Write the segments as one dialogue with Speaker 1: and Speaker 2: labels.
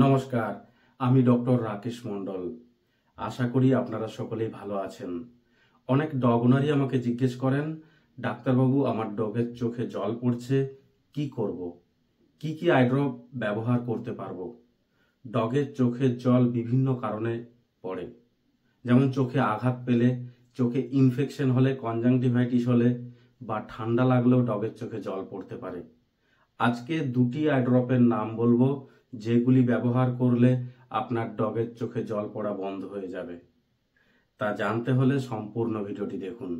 Speaker 1: নমস্কার, আমি ডক্টর রাকেশ মণ্ডল। আশা করি আপনারা সকলেই ভালো আছেন। অনেক ডগ ওনারই আমাকে জিজ্ঞেস করেন, ডাক্তারবাবু আমার ডগের চোখে জল পড়ছে, কি করব? কি কি আই ড্রপ ব্যবহার করতে পারবো? ডগের চোখের জল বিভিন্ন কারণে পড়ে, যেমন চোখে আঘাত পেলে, চোখে ইনফেকশন হলে, কনজাংটিভাইটিস হলে বা ঠান্ডা লাগলেও ডগের চোখে জল পড়তে পারে। আজকে দুটি আই ড্রপের নাম বলবো, যেগুলি ব্যবহার করলে আপনার ডগের চোখে জল পড়া বন্ধ হয়ে যাবে। তা জানতে হলে সম্পূর্ণ ভিডিওটি দেখুন।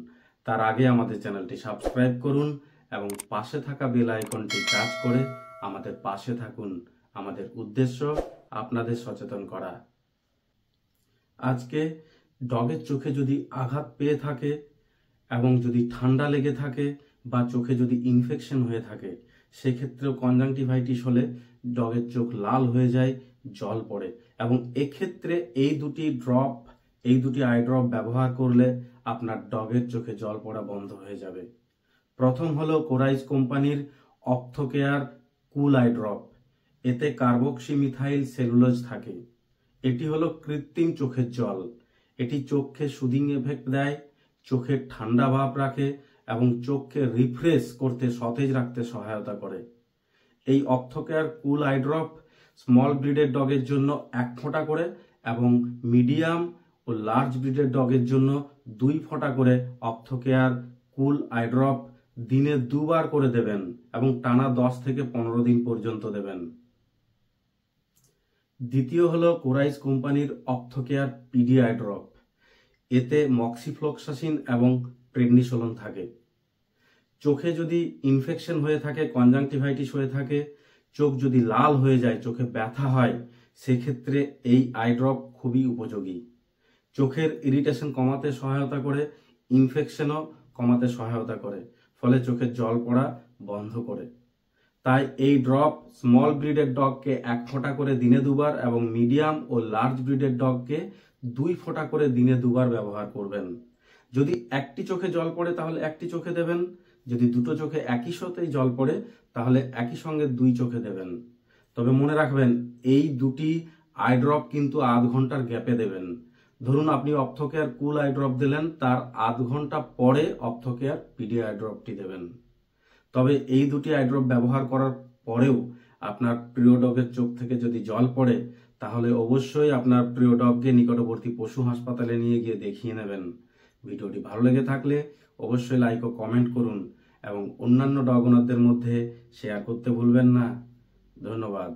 Speaker 1: তার আগে আমাদের চ্যানেলটি সাবস্ক্রাইব করুন এবং পাশে থাকা বেল আইকনটি টাচ করে আমাদের পাশে থাকুন। আমাদের উদ্দেশ্য আপনাদের সচেতন করা। আজকে ডগের চোখে যদি আঘাত পেয়ে থাকে এবং যদি ঠান্ডা লেগে থাকে বা চোখে যদি ইনফেকশন হয়ে থাকে, সেক্ষেত্রেও কনজাংটিভাইটিস হলে ডগের চোখ লাল হয়ে যায়, জল পড়ে, এবং এক্ষেত্রে এই দুটি আই ড্রপ ব্যবহার করলে আপনার ডগের চোখে জল পড়া বন্ধ হয়ে যাবে। প্রথম হলো কোরাইজ কোম্পানির অপথোকেয়ার কুল আই ড্রপ। এতে কার্বক্সিমিথাইল সেলুলোজ থাকে। এটি হলো কৃত্রিম চোখের জল। এটি চোখে সুদিং এফেক্ট দেয়, চোখের ঠান্ডা ভাব রাখে এবং চোখকে রিফ্রেশ করতে, সতেজ রাখতে সহায়তা করে। এই অপথোকেয়ার কুল আই ড্রপ স্মল ব্রিডের ডগের জন্য 1 ফোঁটা করে এবং মিডিয়াম ও লার্জ ব্রিডের ডগের জন্য 2 ফোঁটা করে অপথোকেয়ার কুল আই ড্রপ দিনে 2 বার করে দেবেন এবং টানা 10 থেকে 15 দিন পর্যন্ত দেবেন। দ্বিতীয় হলো কোরাইজ কোম্পানির অপথোকেয়ার পিডি আই ড্রপ। এতে মক্সিফ্লোক্সাসিন এবং প্রেডনিসোলোন থাকে। চোখে যদি ইনফেকশন হয়ে থাকে, কনজাংটিভাইটিস হয়ে থাকে, চোখ যদি লাল হয়ে যায়, চোখে ব্যথা হয়, সেক্ষেত্রে এই আই ড্রপ খুবই উপযোগী। চোখের ইরিটেশন কমাতে সহায়তা করে, ইনফেকশনও কমাতে সহায়তা করে, ফলে চোখের জল পড়া বন্ধ করে। তাই এই ড্রপ স্মল ব্রিডের ডগকে 1 ফোঁটা করে দিনে 2 বার এবং মিডিয়াম ও লার্জ ব্রিডের ডগকে 2 ফোঁটা করে দিনে 2 বার ব্যবহার করবেন। যদি একটি চোখে জল পড়ে তাহলে একটি চোখে দেবেন, যদি দুটো চোখে একই সাথেই জল পড়ে তাহলে একই সঙ্গে 2 চোখে দেবেন। তবে মনে রাখবেন, এই দুটি আই ড্রপ কিন্তু আধ ঘন্টার গ্যাপে দেবেন। ধরুন আপনি অপথোকেয়ার কুল আই ড্রপ দিলেন, তার আধ ঘন্টা পরে অপথোকেয়ার পিডি আই ড্রপটি দেবেন। তবে এই দুটি আই ড্রপ ব্যবহার করার পরেও আপনার প্রিয় ডগের চোখ থেকে যদি জল পড়ে, তাহলে অবশ্যই আপনার প্রিয় ডগকে নিকটবর্তী পশু হাসপাতালে নিয়ে গিয়ে দেখিয়ে নেবেন। ভিডিওটি ভালো লেগে থাকলে অবশ্যই লাইক ও কমেন্ট করুন এবং অন্যান্য ডগ ওনারদের মধ্যে শেয়ার করতে ভুলবেন না। ধন্যবাদ।